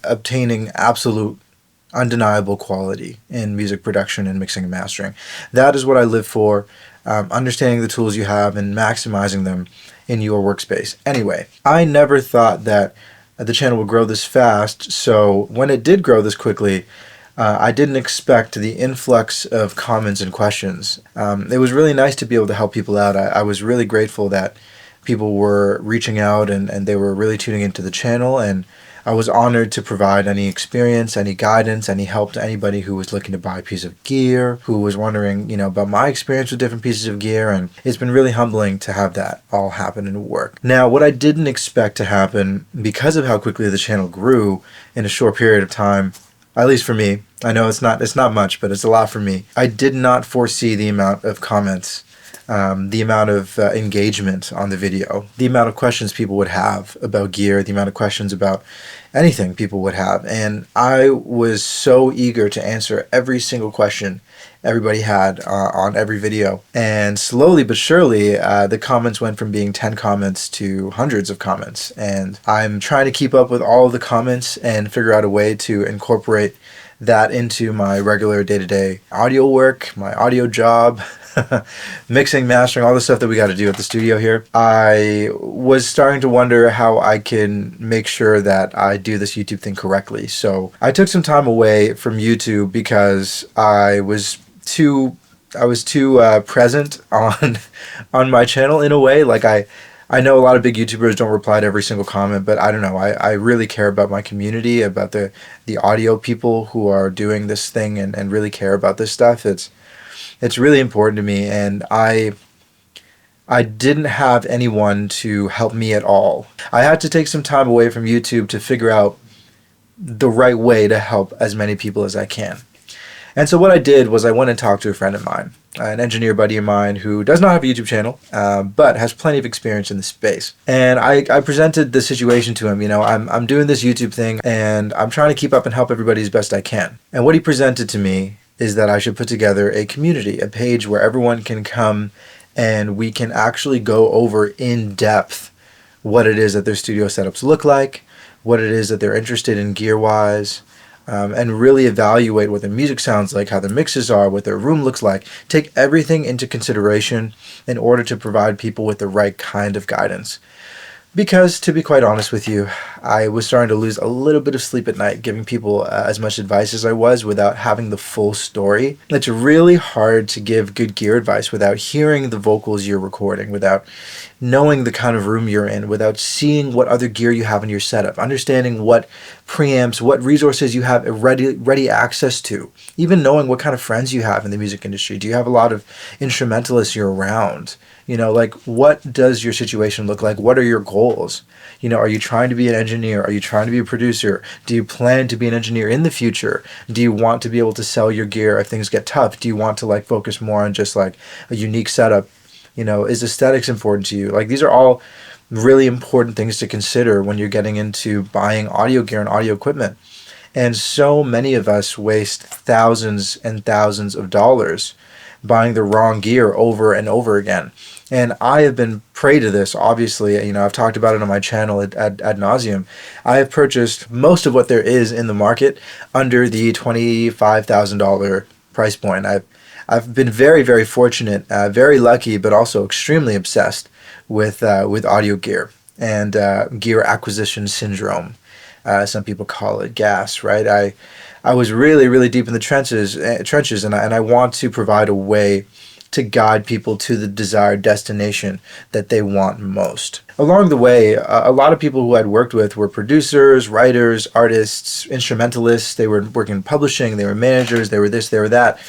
obtaining absolute undeniable quality in music production and mixing and mastering. That is what I live for, understanding the tools you have and maximizing them in your workspace. Anyway, I never thought that the channel would grow this fast, so when it did grow this quickly, I didn't expect the influx of comments and questions. It was really nice to be able to help people out. I was really grateful that people were reaching out and they were really tuning into the channel, and I was honored to provide any experience, any guidance, any help to anybody who was looking to buy a piece of gear, who was wondering, about my experience with different pieces of gear, and it's been really humbling to have that all happen and work. Now, what I didn't expect to happen, because of how quickly the channel grew in a short period of time, at least for me, I know it's not much, but it's a lot for me. I did not foresee the amount of comments, the amount of engagement on the video, the amount of questions people would have about gear, the amount of questions about anything people would have. And I was so eager to answer every single question everybody had on every video. And slowly but surely, the comments went from being 10 comments to hundreds of comments. And I'm trying to keep up with all of the comments and figure out a way to incorporate that into my regular day-to-day audio work, my audio job, mixing, mastering, all the stuff that we got to do at the studio here. I was starting to wonder how I can make sure that I do this YouTube thing correctly. So I took some time away from YouTube because I was too present on my channel in a way. Like I know a lot of big YouTubers don't reply to every single comment, but I don't know. I really care about my community, about the audio people who are doing this thing and really care about this stuff. It's really important to me, and I didn't have anyone to help me at all. I had to take some time away from YouTube to figure out the right way to help as many people as I can. And so what I did was I went and talked to a friend of mine, an engineer buddy of mine who does not have a YouTube channel, but has plenty of experience in the space. And I presented the situation to him. I'm doing this YouTube thing, and I'm trying to keep up and help everybody as best I can. And what he presented to me is that I should put together a community, a page where everyone can come and we can actually go over in depth what it is that their studio setups look like, what it is that they're interested in gear-wise, and really evaluate what their music sounds like, how their mixes are, what their room looks like. Take everything into consideration in order to provide people with the right kind of guidance. Because, to be quite honest with you, I was starting to lose a little bit of sleep at night giving people as much advice as I was without having the full story. It's really hard to give good gear advice without hearing the vocals you're recording, without knowing the kind of room you're in, without seeing what other gear you have in your setup, understanding what preamps, what resources you have ready access to, even knowing what kind of friends you have in the music industry. Do you have a lot of instrumentalists you're around? What does your situation look like? What are your goals? Are you trying to be an engineer? Are you trying to be a producer? Do you plan to be an engineer in the future? Do you want to be able to sell your gear if things get tough? Do you want to focus more on just a unique setup? Is aesthetics important to you? These are all really important things to consider when you're getting into buying audio gear and audio equipment. And so many of us waste thousands and thousands of dollars buying the wrong gear over and over again. And I have been prey to this, obviously. I've talked about it on my channel ad nauseum. I have purchased most of what there is in the market under the $25,000 price point. I've been very, very fortunate, very lucky, but also extremely obsessed with audio gear and gear acquisition syndrome. Some people call it gas, right? I was really, really deep in the trenches, and I want to provide a way to guide people to the desired destination that they want most. Along the way, a lot of people who I'd worked with were producers, writers, artists, instrumentalists. They were working in publishing, they were managers, they were this, they were that.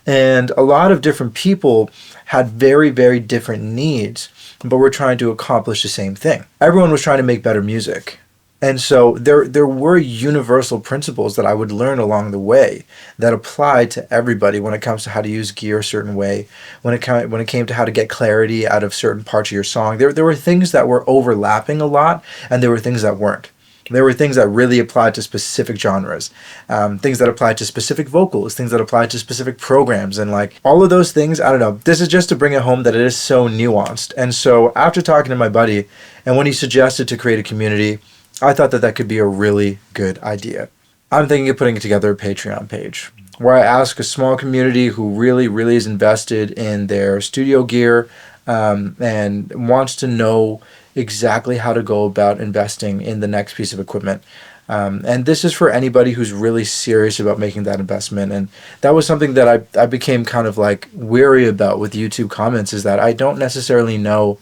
And a lot of different people had very, very different needs, but were trying to accomplish the same thing. Everyone was trying to make better music. And so there were universal principles that I would learn along the way that applied to everybody when it comes to how to use gear a certain way, when it came to how to get clarity out of certain parts of your song. There were things that were overlapping a lot, and there were things that weren't. There were things that really applied to specific genres, things that applied to specific vocals, things that applied to specific programs, and all of those things, I don't know. This is just to bring it home that it is so nuanced. And so after talking to my buddy, and when he suggested to create a community, I thought that that could be a really good idea. I'm thinking of putting together a Patreon page where I ask a small community who really, really is invested in their studio gear, and wants to know exactly how to go about investing in the next piece of equipment. And this is for anybody who's really serious about making that investment. And that was something that I became kind of like weary about with YouTube comments, is that I don't necessarily know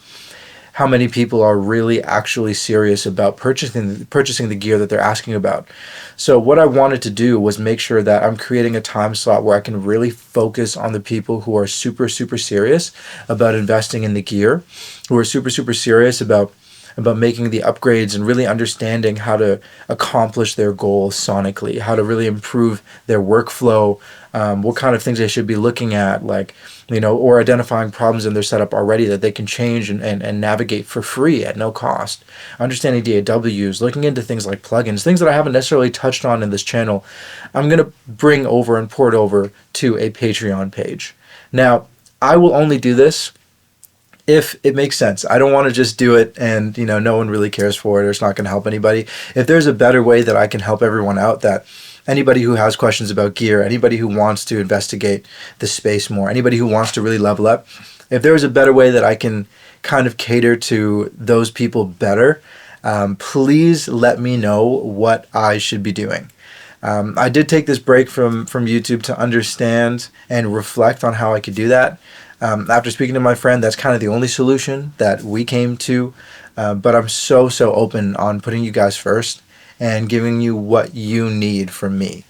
how many people are really actually serious about purchasing the gear that they're asking about. So what I wanted to do was make sure that I'm creating a time slot where I can really focus on the people who are super, super serious about investing in the gear, who are super, super serious about making the upgrades and really understanding how to accomplish their goals sonically, how to really improve their workflow, what kind of things they should be looking at, like, or identifying problems in their setup already that they can change and navigate for free at no cost. Understanding DAWs, looking into things like plugins, things that I haven't necessarily touched on in this channel, I'm going to bring over and port over to a Patreon page. Now, I will only do this if it makes sense. I don't want to just do it and, no one really cares for it, or it's not going to help anybody. If there's a better way that I can help everyone out, that anybody who has questions about gear, anybody who wants to investigate the space more, anybody who wants to really level up, if there is a better way that I can kind of cater to those people better, please let me know what I should be doing. I did take this break from YouTube to understand and reflect on how I could do that. After speaking to my friend, that's kind of the only solution that we came to. But I'm so open on putting you guys first and giving you what you need from me,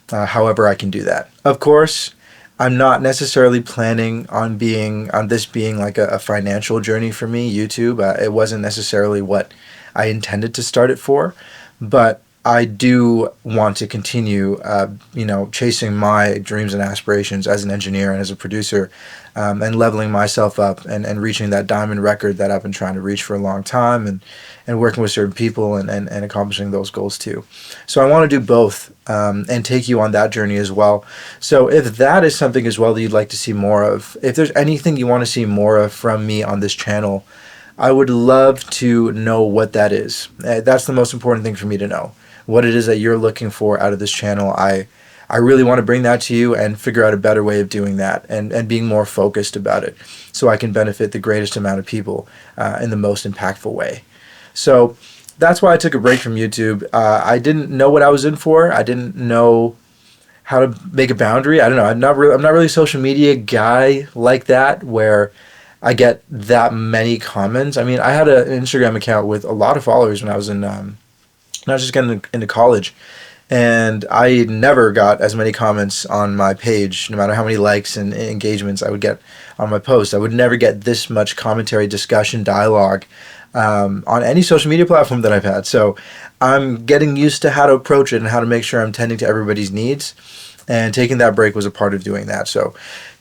however I can do that. Of course, I'm not necessarily planning on this being like a financial journey for me, YouTube. It wasn't necessarily what I intended to start it for, but I do want to continue, chasing my dreams and aspirations as an engineer and as a producer, and leveling myself up and reaching that diamond record that I've been trying to reach for a long time, and working with certain people and accomplishing those goals too. So I want to do both, and take you on that journey as well. So if that is something as well that you'd like to see more of, if there's anything you want to see more of from me on this channel, I would love to know what that is. That's the most important thing for me to know. What it is that you're looking for out of this channel. I really want to bring that to you and figure out a better way of doing that, and being more focused about it, so I can benefit the greatest amount of people in the most impactful way. So that's why I took a break from YouTube. I didn't know what I was in for. I didn't know how to make a boundary. I don't know. I'm not really a social media guy like that, where I get that many comments. I mean, I had an Instagram account with a lot of followers when I was not just getting into college, and I never got as many comments on my page, no matter how many likes and engagements I would get on my post. I would never get this much commentary, discussion, dialogue on any social media platform that I've had. So I'm getting used to how to approach it and how to make sure I'm tending to everybody's needs, and taking that break was a part of doing that. So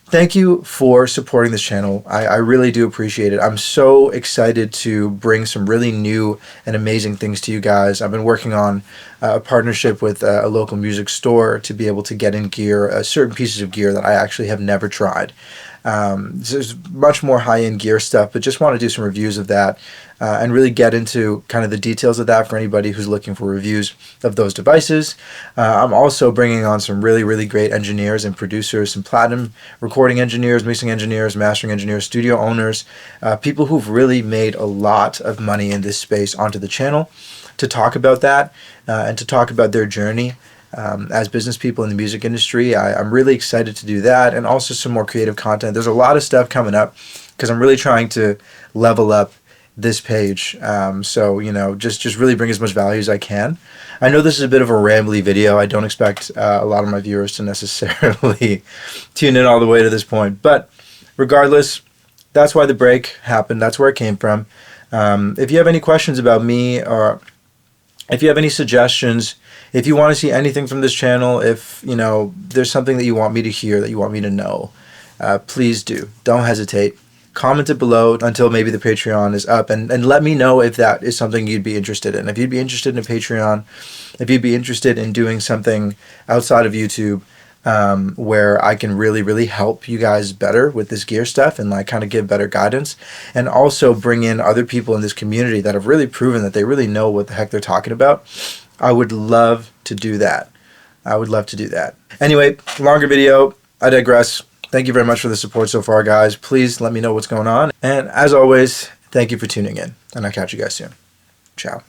thank you for supporting this channel. I really do appreciate it. I'm so excited to bring some really new and amazing things to you guys. I've been working on a partnership with a local music store to be able to get in gear, certain pieces of gear that I actually have never tried. There's much more high-end gear stuff, but just want to do some reviews of that, and really get into kind of the details of that for anybody who's looking for reviews of those devices. I'm also bringing on some really, really great engineers and producers, some platinum recording engineers, mixing engineers, mastering engineers, studio owners, people who've really made a lot of money in this space onto the channel, to talk about that, and to talk about their journey as business people in the music industry. I'm really excited to do that, and also some more creative content. There's a lot of stuff coming up, because I'm really trying to level up this page. So, just really bring as much value as I can. I know this is a bit of a rambly video. I don't expect a lot of my viewers to necessarily tune in all the way to this point, but regardless, that's why the break happened. That's where it came from. If you have any questions about me, or if you have any suggestions, if you want to see anything from this channel, if there's something that you want me to hear, that you want me to know, please do. Don't hesitate. Comment it below until maybe the Patreon is up, and let me know if that is something you'd be interested in. If you'd be interested in a Patreon, if you'd be interested in doing something outside of YouTube, where I can really, really help you guys better with this gear stuff and like kind of give better guidance, and also bring in other people in this community that have really proven that they really know what the heck they're talking about. I would love to do that. I would love to do that. Anyway, longer video. I digress. Thank you very much for the support so far, guys. Please let me know what's going on. And as always, thank you for tuning in. And I'll catch you guys soon. Ciao.